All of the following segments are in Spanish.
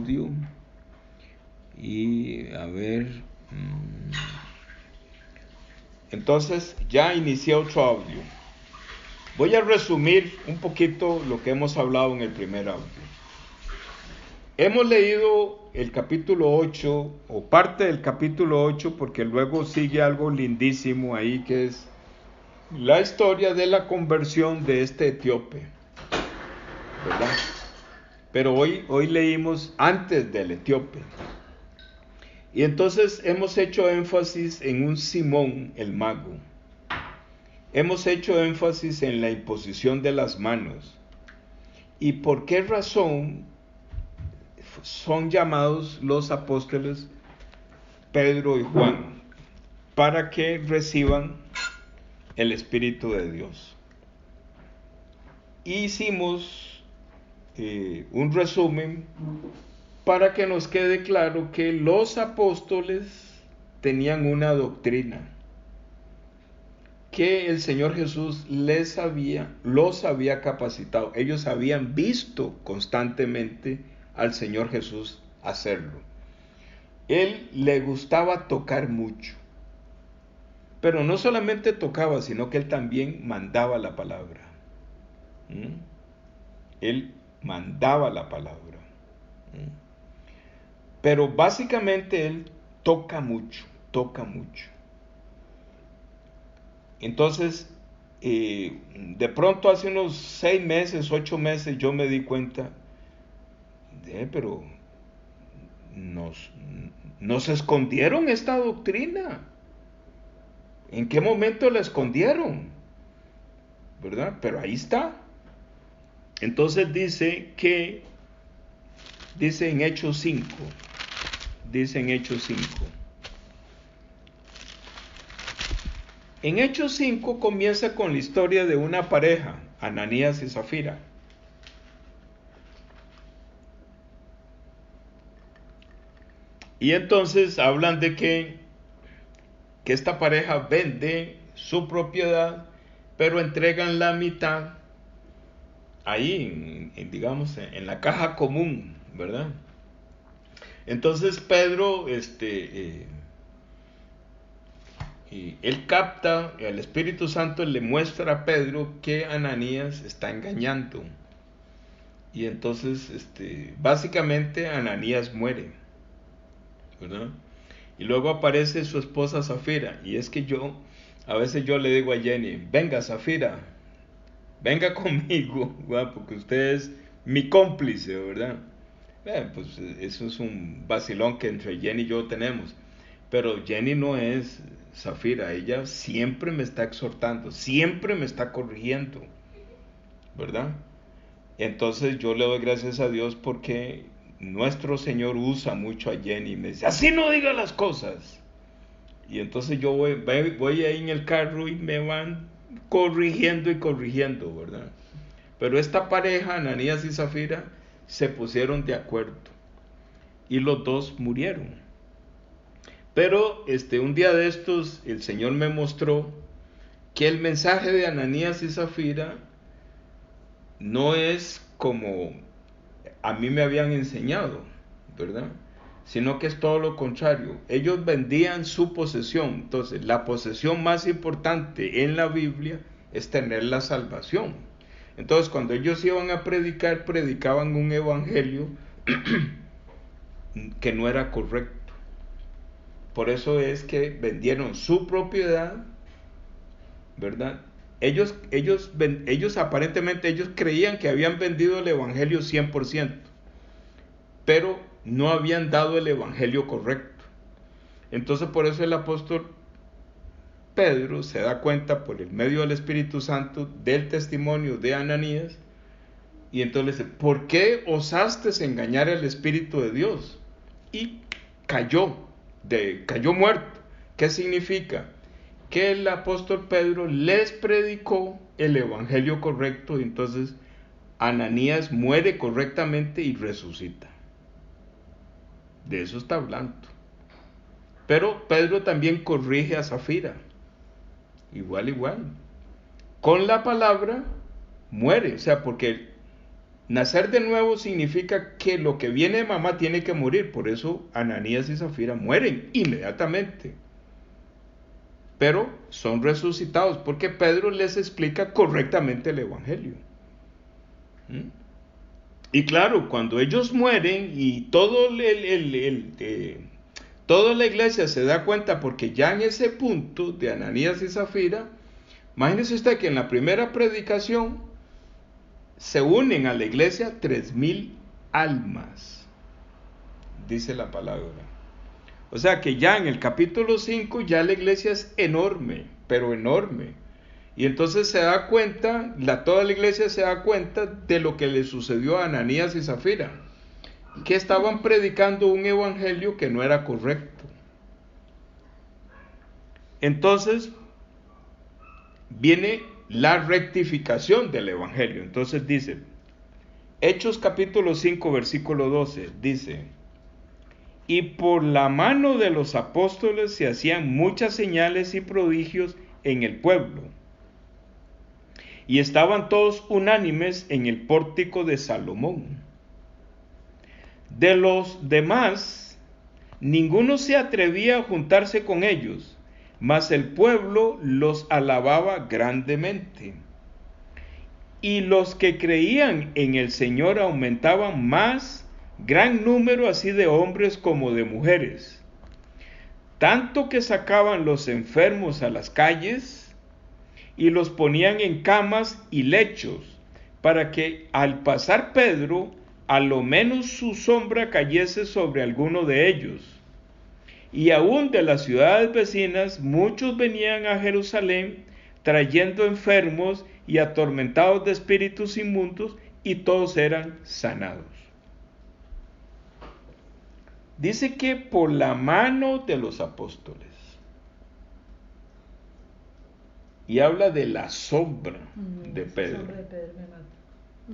audio. Y a ver. Entonces ya inicié otro audio. Voy a resumir un poquito lo que hemos hablado en el primer audio. Hemos leído el capítulo 8 o parte del capítulo 8 porque luego sigue algo lindísimo ahí que es la historia de la conversión de este etíope, ¿verdad? Pero hoy leímos antes del etíope. Y entonces hemos hecho énfasis en un Simón el mago. Hemos hecho énfasis en la imposición de las manos. ¿Y por qué razón son llamados los apóstoles Pedro y Juan? Para que reciban el Espíritu de Dios. Hicimos un resumen para que nos quede claro que los apóstoles tenían una doctrina que el Señor Jesús los había capacitado. Ellos habían visto constantemente al Señor Jesús hacerlo. Él le gustaba tocar mucho, pero no solamente tocaba, sino que él también mandaba la palabra. Él mandaba la palabra. Pero básicamente él toca mucho. Entonces, de pronto hace unos 6 meses, 8 meses, yo me di cuenta, pero nos escondieron esta doctrina. ¿En qué momento la escondieron? ¿Verdad? Pero ahí está. Entonces dice en Hechos 5, En Hechos 5 comienza con la historia de una pareja, Ananías y Zafira. Y entonces hablan de que esta pareja vende su propiedad, pero entregan la mitad ahí, digamos, en la caja común, ¿verdad? Entonces Pedro, él capta, el Espíritu Santo le muestra a Pedro que Ananías está engañando. Y entonces, básicamente Ananías muere, ¿verdad? Y luego aparece su esposa Zafira. Y es que a veces yo le digo a Jenny, venga Zafira, venga conmigo, ¿verdad? Porque usted es mi cómplice, ¿verdad? Pues eso es un vacilón que entre Jenny y yo tenemos. Pero Jenny no es Zafira, ella siempre me está exhortando, siempre me está corrigiendo, ¿verdad? Entonces yo le doy gracias a Dios porque nuestro Señor usa mucho a Jenny y me dice, así no diga las cosas. Y entonces yo voy ahí en el carro y me van corrigiendo, ¿verdad? Pero esta pareja, Ananías y Zafira, se pusieron de acuerdo y los dos murieron. Pero un día de estos el Señor me mostró que el mensaje de Ananías y Zafira no es como a mí me habían enseñado, ¿verdad? Sino que es todo lo contrario. Ellos vendían su posesión. Entonces, la posesión más importante en la Biblia es tener la salvación. Entonces, cuando ellos iban a predicar, predicaban un evangelio que no era correcto. Por eso es que vendieron su propiedad, ¿verdad? Ellos aparentemente creían que habían vendido el evangelio 100%, pero no habían dado el evangelio correcto. Entonces por eso el apóstol Pedro se da cuenta por el medio del Espíritu Santo del testimonio de Ananías, y entonces le dice, ¿por qué osaste engañar al Espíritu de Dios? Y cayó muerto. ¿Qué significa? Que el apóstol Pedro les predicó el evangelio correcto, y entonces Ananías muere correctamente y resucita. De eso está hablando. Pero Pedro también corrige a Zafira. Igual. Con la palabra muere, o sea, porque Nacer de nuevo significa que lo que viene de mamá tiene que morir. Por eso Ananías y Zafira mueren inmediatamente. Pero son resucitados porque Pedro les explica correctamente el Evangelio. ¿Mm? Y claro, cuando ellos mueren y toda la iglesia se da cuenta, porque ya en ese punto de Ananías y Zafira, imagínese usted que en la primera predicación se unen a la iglesia 3,000 almas, dice la palabra. O sea que ya en el capítulo 5 ya la iglesia es enorme, pero enorme. Y entonces se da cuenta, toda la iglesia se da cuenta de lo que le sucedió a Ananías y Zafira, que estaban predicando un evangelio que no era correcto. Entonces viene la rectificación del evangelio. Entonces dice, Hechos capítulo 5 versículo 12, dice: y por la mano de los apóstoles se hacían muchas señales y prodigios en el pueblo, y estaban todos unánimes en el pórtico de Salomón. De los demás, ninguno se atrevía a juntarse con ellos, mas el pueblo los alababa grandemente. Y los que creían en el Señor aumentaban más, gran número así de hombres como de mujeres, tanto que sacaban los enfermos a las calles y los ponían en camas y lechos, para que al pasar Pedro, a lo menos su sombra cayese sobre alguno de ellos. Y aún de las ciudades vecinas muchos venían a Jerusalén trayendo enfermos y atormentados de espíritus inmundos, y todos eran sanados. Dice que por la mano de los apóstoles. Y habla de la sombra de Pedro.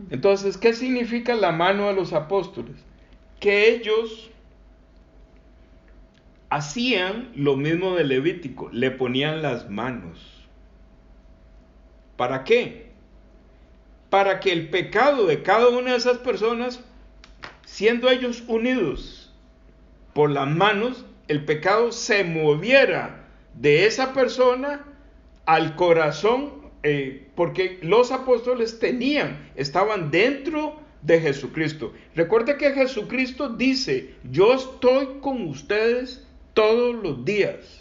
Entonces, ¿qué significa la mano de los apóstoles? Que ellos hacían lo mismo de Levítico, le ponían las manos. ¿Para qué? Para que el pecado de cada una de esas personas, siendo ellos unidos por las manos, el pecado se moviera de esa persona al corazón, porque los apóstoles estaban dentro de Jesucristo. Recuerda que Jesucristo dice: yo estoy con ustedes todos los días.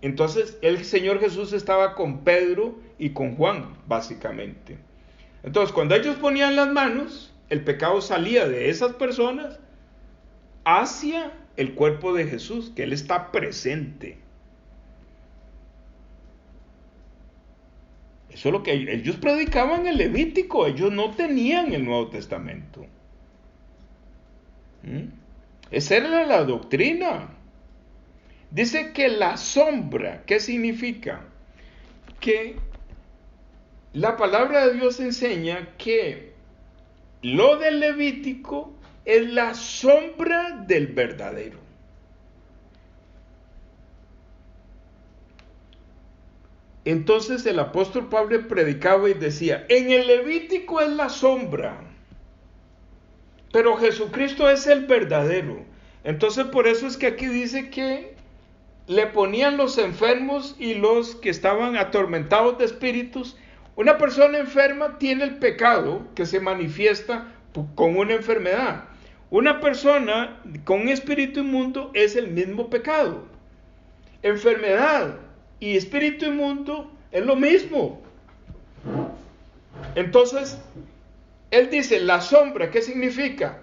Entonces el Señor Jesús estaba con Pedro y con Juan, básicamente. Entonces, cuando ellos ponían las manos, el pecado salía de esas personas hacia el cuerpo de Jesús, que Él está presente. Eso es lo que ellos predicaban el Levítico. Ellos no tenían el Nuevo Testamento. Esa era la doctrina. Dice que la sombra, ¿qué significa? Que la palabra de Dios enseña que lo del Levítico es la sombra del verdadero. Entonces el apóstol Pablo predicaba y decía: en el Levítico es la sombra, pero Jesucristo es el verdadero. Entonces por eso es que aquí dice que le ponían los enfermos y los que estaban atormentados de espíritus. Una persona enferma tiene el pecado que se manifiesta con una enfermedad. Una persona con un espíritu inmundo es el mismo pecado. Enfermedad y espíritu inmundo es lo mismo. Entonces, él dice: la sombra, ¿qué significa?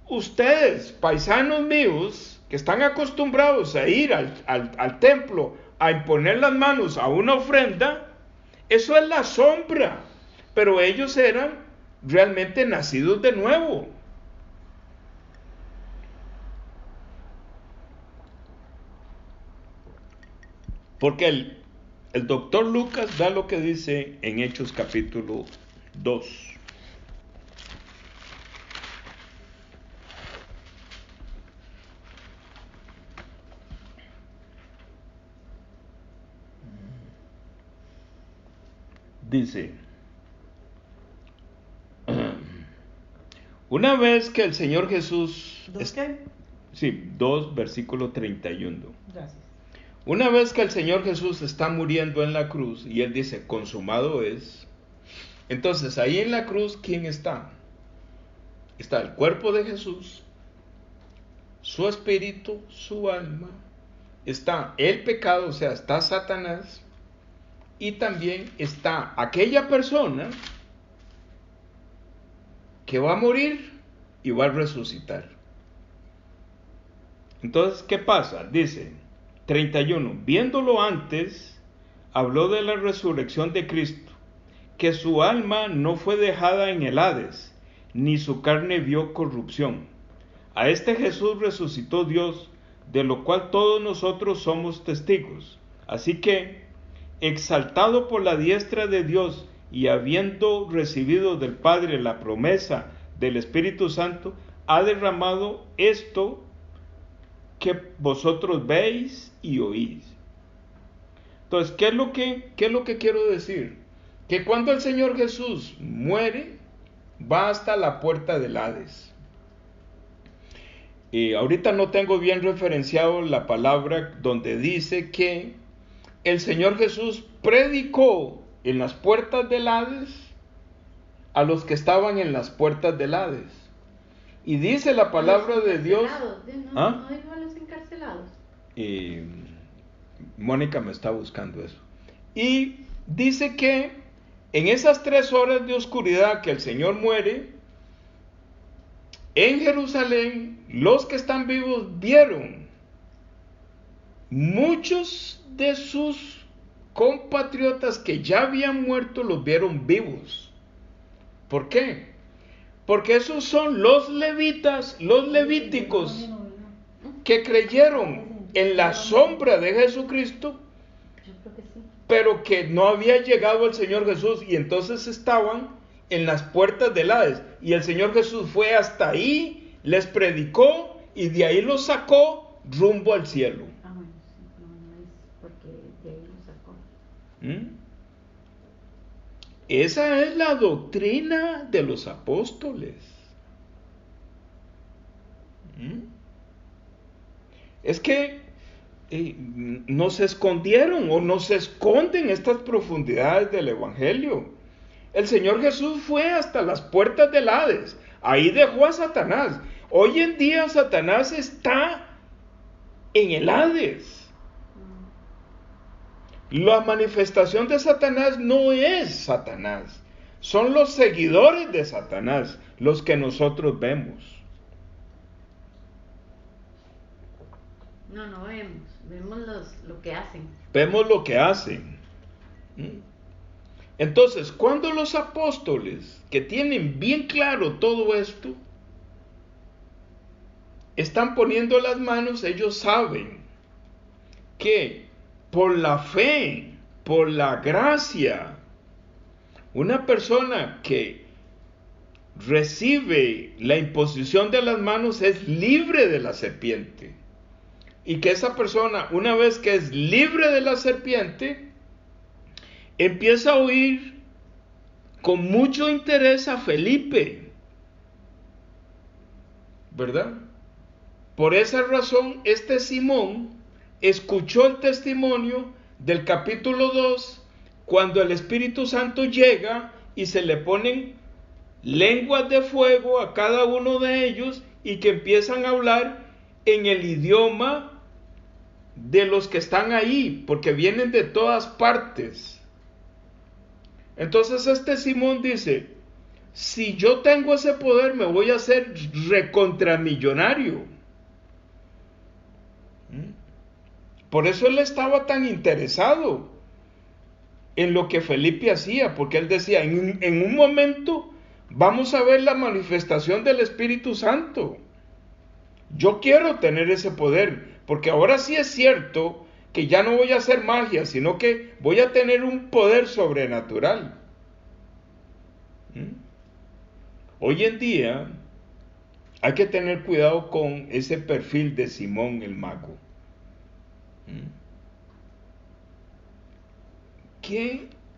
Ustedes, paisanos míos, que están acostumbrados a ir al templo a imponer las manos a una ofrenda, eso es la sombra. Pero ellos eran realmente nacidos de nuevo. Porque el doctor Lucas da lo que dice en Hechos capítulo 2. Dice: Una vez que el Señor Jesús... ¿Dos qué? Sí, 2, versículo 31. Gracias. Una vez que el Señor Jesús está muriendo en la cruz y Él dice, consumado es. Entonces, ahí en la cruz, ¿quién está? Está el cuerpo de Jesús, su espíritu, su alma. Está el pecado, o sea, está Satanás. Y también está aquella persona que va a morir y va a resucitar. Entonces, ¿qué pasa? Dice 31, viéndolo antes, habló de la resurrección de Cristo, que su alma no fue dejada en el Hades, ni su carne vio corrupción. A este Jesús resucitó Dios, de lo cual todos nosotros somos testigos. Así que, exaltado por la diestra de Dios y habiendo recibido del Padre la promesa del Espíritu Santo, ha derramado esto que vosotros veis y oís. Entonces, ¿qué es lo que quiero decir? Que cuando el Señor Jesús muere, va hasta la puerta del Hades. Ahorita no tengo bien referenciado la palabra donde dice que el Señor Jesús predicó en las puertas del Hades a los que estaban en las puertas del Hades. Y dice la palabra de Dios... ¿No dijo a los encarcelados? Mónica me está buscando eso. Y dice que en esas 3 horas de oscuridad que el Señor muere, en Jerusalén, los que están vivos vieron muchos de sus compatriotas que ya habían muerto, los vieron vivos. ¿Por qué? Porque esos son los levitas, los levíticos, que creyeron en la sombra de Jesucristo, pero que no había llegado el Señor Jesús, y entonces estaban en las puertas del Hades, y el Señor Jesús fue hasta ahí, les predicó, y de ahí los sacó rumbo al cielo. Bueno, sí, no es porque de ahí los sacó. Esa es la doctrina de los apóstoles. Es que no se escondieron o no se esconden estas profundidades del Evangelio. El Señor Jesús fue hasta las puertas del Hades. Ahí dejó a Satanás. Hoy en día Satanás está en el Hades. La manifestación de Satanás no es Satanás. Son los seguidores de Satanás los que nosotros vemos. No vemos. Vemos lo que hacen. Vemos lo que hacen. Entonces, cuando los apóstoles, que tienen bien claro todo esto, están poniendo las manos, ellos saben que por la fe, por la gracia, una persona que recibe la imposición de las manos es libre de la serpiente. Y que esa persona, una vez que es libre de la serpiente, empieza a oír con mucho interés a Felipe, ¿verdad? Por esa razón, este Simón escuchó el testimonio del capítulo 2, cuando el Espíritu Santo llega y se le ponen lenguas de fuego a cada uno de ellos, y que empiezan a hablar en el idioma de los que están ahí, porque vienen de todas partes. Entonces este Simón dice, si yo tengo ese poder, me voy a hacer recontramillonario. Por eso él estaba tan interesado en lo que Felipe hacía, porque él decía, en un momento vamos a ver la manifestación del Espíritu Santo. Yo quiero tener ese poder, porque ahora sí es cierto que ya no voy a hacer magia, sino que voy a tener un poder sobrenatural. Hoy en día hay que tener cuidado con ese perfil de Simón el mago.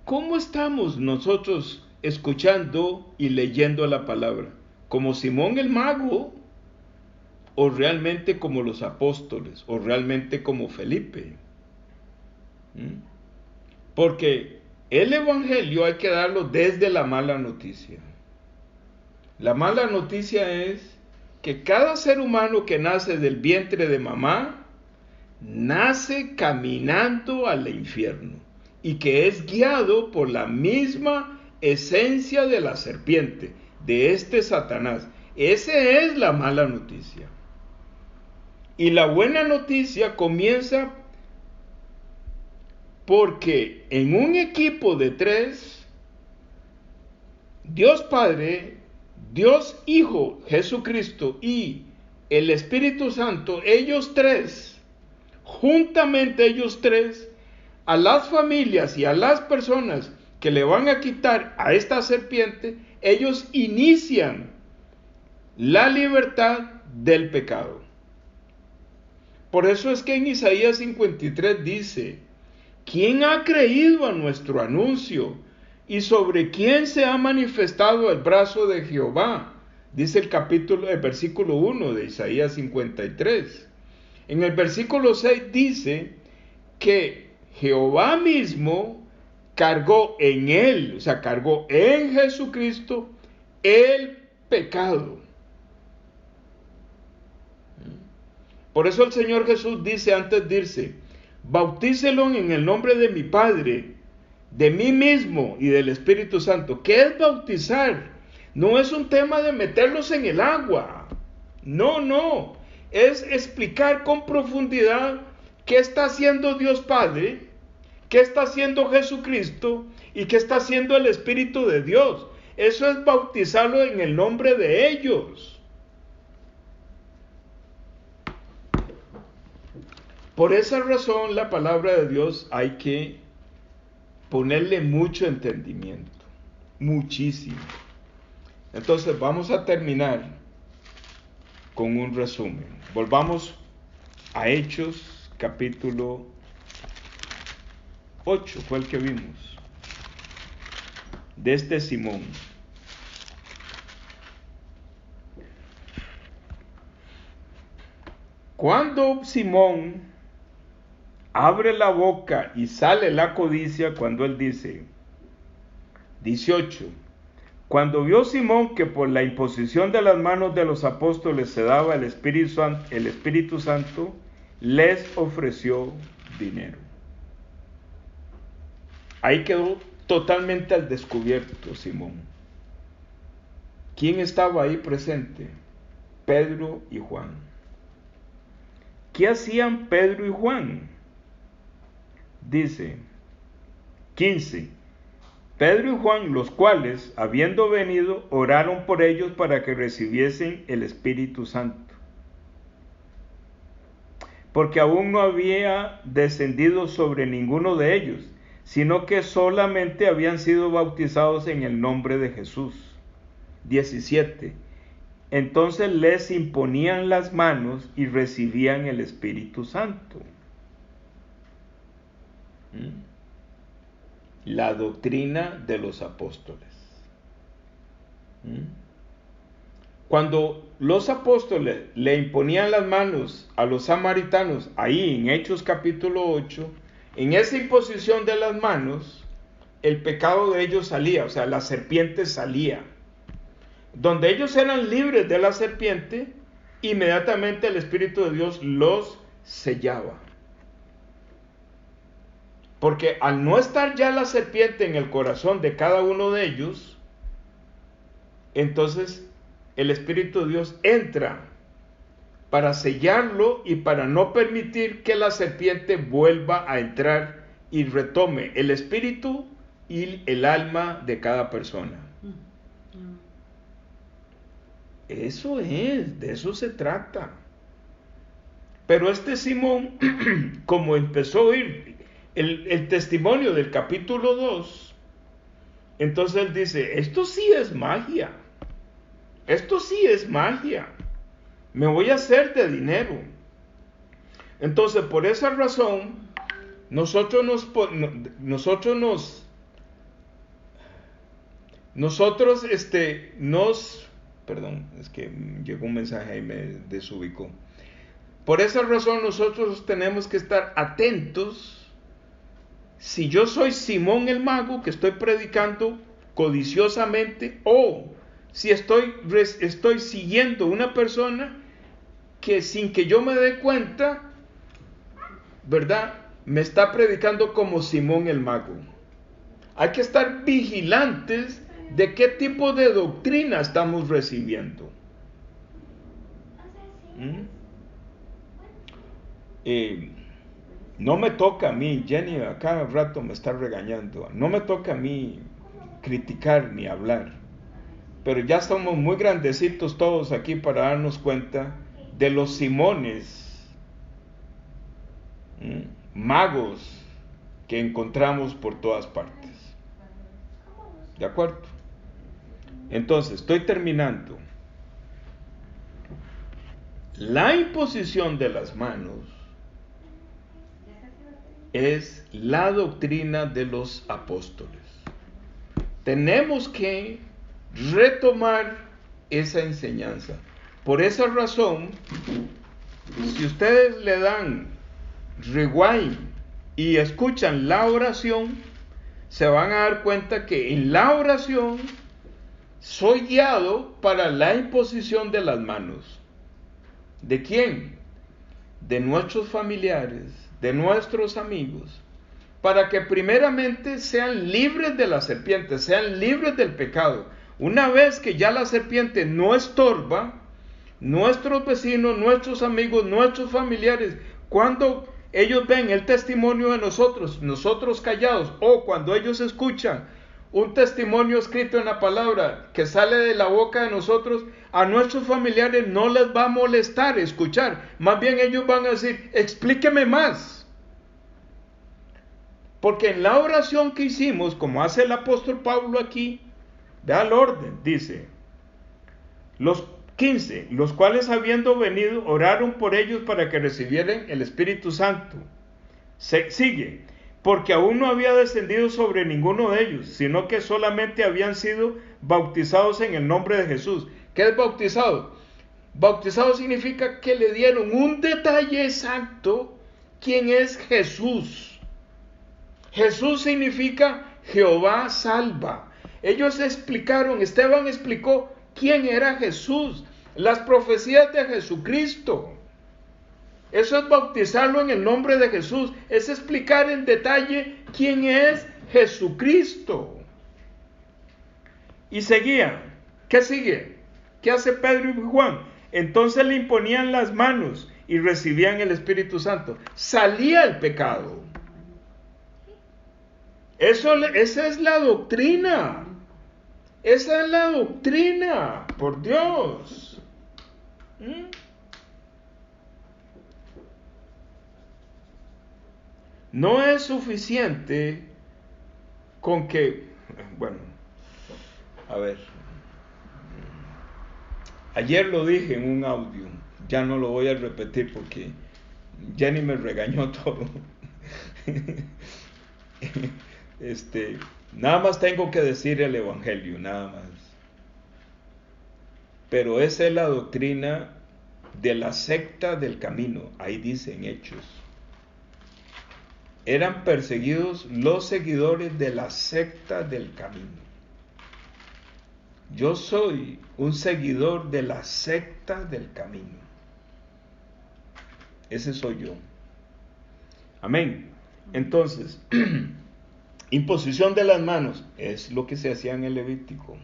¿Cómo estamos nosotros escuchando y leyendo la palabra? como Simón el mago, o realmente como los apóstoles, o realmente como Felipe. Porque el evangelio hay que darlo desde la mala noticia. La mala noticia es que cada ser humano que nace del vientre de mamá nace caminando al infierno y que es guiado por la misma esencia de la serpiente, de este Satanás. Esa es la mala noticia. Y la buena noticia comienza porque en un equipo de tres, Dios Padre, Dios Hijo, Jesucristo y el Espíritu Santo, ellos tres, juntamente ellos tres, a las familias y a las personas que le van a quitar a esta serpiente, ellos inician la libertad del pecado. Por eso es que en Isaías 53 dice: ¿quién ha creído a nuestro anuncio? ¿Y sobre quién se ha manifestado el brazo de Jehová? Dice el versículo 1 de Isaías 53. En el versículo 6 dice que Jehová mismo cargó en él, o sea, cargó en Jesucristo el pecado. Por eso el Señor Jesús dice antes de irse: bautícelo en el nombre de mi Padre, de mí mismo y del Espíritu Santo. ¿Qué es bautizar? No es un tema de meterlos en el agua. No. Es explicar con profundidad qué está haciendo Dios Padre, qué está haciendo Jesucristo y qué está haciendo el Espíritu de Dios. Eso es bautizarlo en el nombre de ellos. Por esa razón, la palabra de Dios hay que ponerle mucho entendimiento, muchísimo. Entonces vamos a terminar con un resumen. Volvamos a Hechos capítulo 8, fue el que vimos, de este Simón. Cuando Simón abre la boca y sale la codicia, cuando él dice, 18, cuando vio Simón que por la imposición de las manos de los apóstoles se daba el Espíritu Santo, les ofreció dinero. Ahí quedó totalmente al descubierto Simón. ¿Quién estaba ahí presente? Pedro y Juan. ¿Qué hacían Pedro y Juan? Dice 15, Pedro y Juan, los cuales, habiendo venido, oraron por ellos para que recibiesen el Espíritu Santo, porque aún no había descendido sobre ninguno de ellos, sino que solamente habían sido bautizados en el nombre de Jesús. 17, entonces les imponían las manos y recibían el Espíritu Santo. La doctrina de los apóstoles. Cuando los apóstoles le imponían las manos a los samaritanos, ahí en Hechos capítulo 8, en esa imposición de las manos, el pecado de ellos salía, o sea, la serpiente salía. Donde ellos eran libres de la serpiente, inmediatamente el Espíritu de Dios los sellaba. Porque al no estar ya la serpiente en el corazón de cada uno de ellos, entonces el Espíritu de Dios entra para sellarlo y para no permitir que la serpiente vuelva a entrar y retome el espíritu y el alma de cada persona. Eso es, de eso se trata. Pero este Simón, como empezó a oír el testimonio del capítulo 2, entonces él dice, esto sí es magia, esto sí es magia, me voy a hacer de dinero. Entonces por esa razón, nosotros nos perdón, es que llegó un mensaje y me desubicó. Por esa razón nosotros tenemos que estar atentos. Si yo soy Simón el mago que estoy predicando codiciosamente, o si estoy siguiendo una persona que sin que yo me dé cuenta, ¿verdad?, me está predicando como Simón el mago. Hay que estar vigilantes de qué tipo de doctrina estamos recibiendo. No me toca a mí, Jenny a cada rato me está regañando, no me toca a mí criticar ni hablar, pero ya somos muy grandecitos todos aquí para darnos cuenta de los Simones, magos que encontramos por todas partes. ¿De acuerdo? Entonces, estoy terminando. La imposición de las manos es la doctrina de los apóstoles. Tenemos que retomar esa enseñanza. Por esa razón, si ustedes le dan rewind y escuchan la oración, se van a dar cuenta que en la oración soy guiado para la imposición de las manos. ¿De quién? De nuestros familiares, de nuestros amigos, para que primeramente sean libres de la serpiente, sean libres del pecado. Una vez que ya la serpiente no estorba, nuestros vecinos, nuestros amigos, nuestros familiares, cuando ellos ven el testimonio de nosotros callados, o cuando ellos escuchan un testimonio escrito en la palabra que sale de la boca de nosotros, a nuestros familiares no les va a molestar escuchar, más bien ellos van a decir, explíqueme más. Porque en la oración que hicimos, como hace el apóstol Pablo aquí, vea el orden, dice, los 15, los cuales habiendo venido, oraron por ellos para que recibieran el Espíritu Santo. Sigue, porque aún no había descendido sobre ninguno de ellos, sino que solamente habían sido bautizados en el nombre de Jesús. ¿Qué es bautizado? Bautizado significa que le dieron un detalle exacto, quién es Jesús. Jesús significa Jehová salva. Ellos explicaron, Esteban explicó quién era Jesús, las profecías de Jesucristo. Eso es bautizarlo en el nombre de Jesús, es explicar en detalle quién es Jesucristo. Y seguía, ¿qué sigue? ¿Qué hace Pedro y Juan? Entonces le imponían las manos y recibían el Espíritu Santo. Salía el pecado. Esa es la doctrina. Esa es la doctrina, por Dios. No es suficiente con que, bueno, a ver, ayer lo dije en un audio, ya no lo voy a repetir porque Jenny me regañó todo. Nada más tengo que decir el Evangelio, nada más. Pero esa es la doctrina de la secta del camino, ahí dice en Hechos. Eran perseguidos los seguidores de la secta del camino. Yo soy un seguidor de la secta del camino. Ese soy yo. Amén. Entonces, imposición de las manos es lo que se hacía en el Levítico.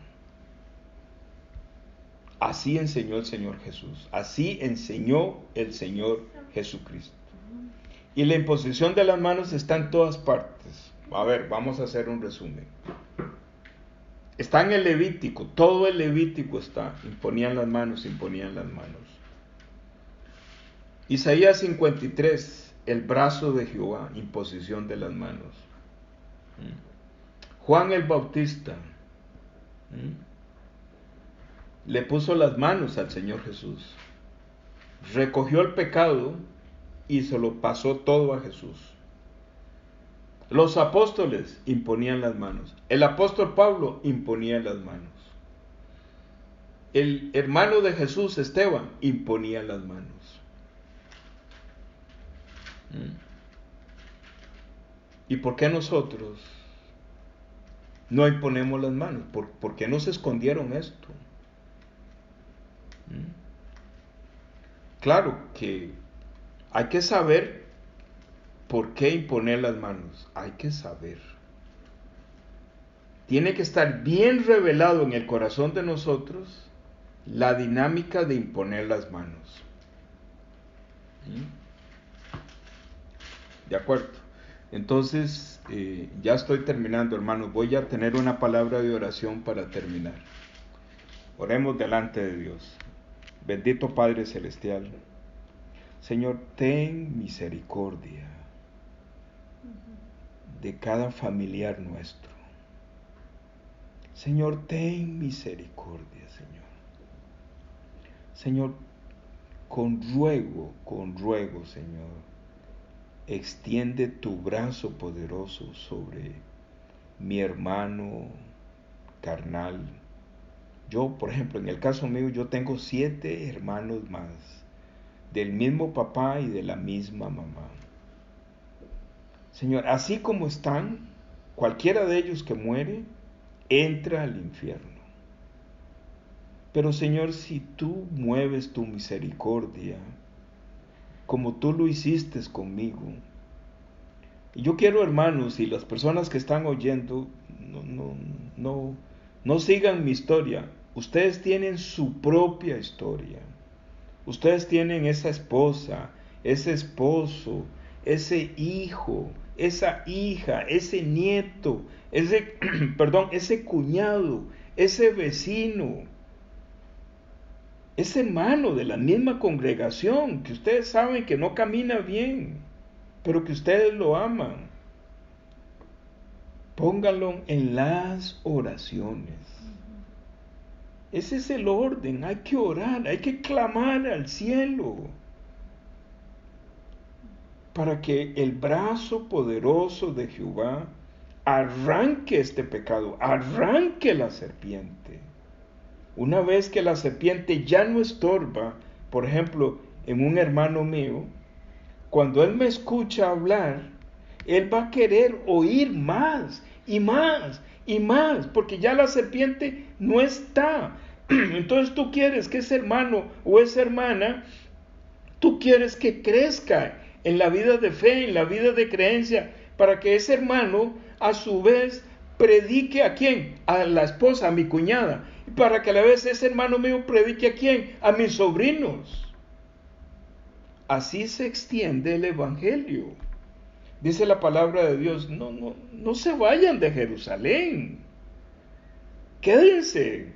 Así enseñó el Señor Jesús. Así enseñó el Señor Jesucristo. Y la imposición de las manos está en todas partes. A ver, vamos a hacer un resumen. Está en el Levítico, todo el Levítico está. Imponían las manos, imponían las manos. Isaías 53, el brazo de Jehová, imposición de las manos. Juan el Bautista le puso las manos al Señor Jesús. Recogió el pecado y se lo pasó todo a Jesús. Los apóstoles imponían las manos. El apóstol Pablo imponía las manos. El hermano de Jesús, Esteban, imponía las manos. ¿Y por qué nosotros no imponemos las manos? ¿Por qué no se escondieron esto? Claro que hay que saber por qué imponer las manos. Hay que saber. Tiene que estar bien revelado en el corazón de nosotros la dinámica de imponer las manos. ¿De acuerdo? Entonces, ya estoy terminando, hermanos. Voy a tener una palabra de oración para terminar. Oremos delante de Dios. Bendito Padre Celestial. Señor, ten misericordia de cada familiar nuestro. Señor, ten misericordia, Señor. Señor, con ruego, Señor, extiende tu brazo poderoso sobre mi hermano carnal. Yo, por ejemplo, en el caso mío, yo tengo 7 hermanos más, del mismo papá y de la misma mamá. Señor, así como están, cualquiera de ellos que muere, entra al infierno. Pero Señor, si tú mueves tu misericordia, como tú lo hiciste conmigo, y yo quiero, hermanos, y las personas que están oyendo, no sigan mi historia. Ustedes tienen su propia historia. Ustedes tienen esa esposa, ese esposo, ese hijo, esa hija, ese nieto, ese cuñado, ese vecino, ese hermano de la misma congregación que ustedes saben que no camina bien, pero que ustedes lo aman. Pónganlo en las oraciones. Ese es el orden. Hay que orar, hay que clamar al cielo para que el brazo poderoso de Jehová arranque este pecado, arranque la serpiente. Una vez que la serpiente ya no estorba, por ejemplo, en un hermano mío, cuando él me escucha hablar, él va a querer oír más y más y más, porque ya la serpiente no está. Entonces tú quieres que ese hermano o esa hermana, tú quieres que crezca en la vida de fe, en la vida de creencia, para que ese hermano a su vez predique ¿a quién? A la esposa, a mi cuñada, y para que a la vez ese hermano mío predique ¿a quién? A mis sobrinos. Así se extiende el evangelio. Dice la palabra de Dios, no se vayan de Jerusalén, quédense,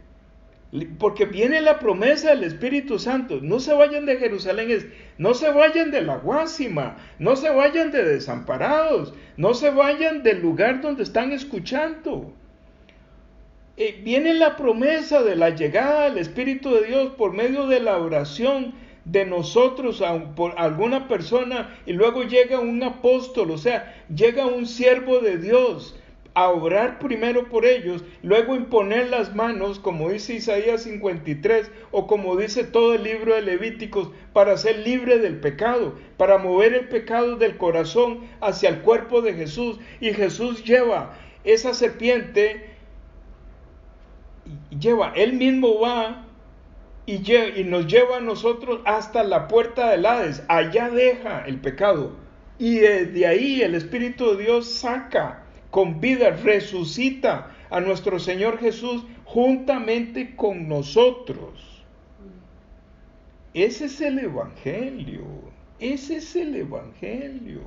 porque viene la promesa del Espíritu Santo. No se vayan de Jerusalén, no se vayan de la Guásima, no se vayan de desamparados, no se vayan del lugar donde están escuchando. Viene la promesa de la llegada del Espíritu de Dios por medio de la oración de nosotros por alguna persona, y luego llega un apóstol, o sea, llega un siervo de Dios a orar primero por ellos, luego imponer las manos, como dice Isaías 53, o como dice todo el libro de Levíticos, para ser libre del pecado, para mover el pecado del corazón hacia el cuerpo de Jesús, y Jesús lleva esa serpiente, él mismo va y nos lleva a nosotros hasta la puerta del Hades. Allá deja el pecado, y de ahí el Espíritu de Dios saca con vida, resucita a nuestro Señor Jesús juntamente con nosotros. Ese es el Evangelio. Ese es el Evangelio.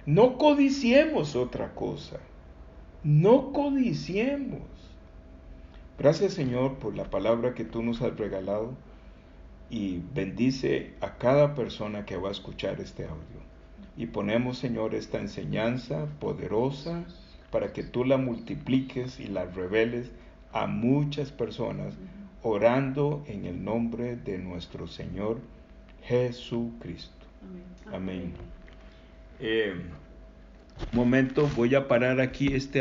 No codiciemos otra cosa. No codiciemos. Gracias, Señor, por la palabra que tú nos has regalado, y bendice a cada persona que va a escuchar este audio. Y ponemos, Señor, esta enseñanza poderosa para que tú la multipliques y la reveles a muchas personas, orando en el nombre de nuestro Señor Jesucristo. Amén. Momento, voy a parar aquí este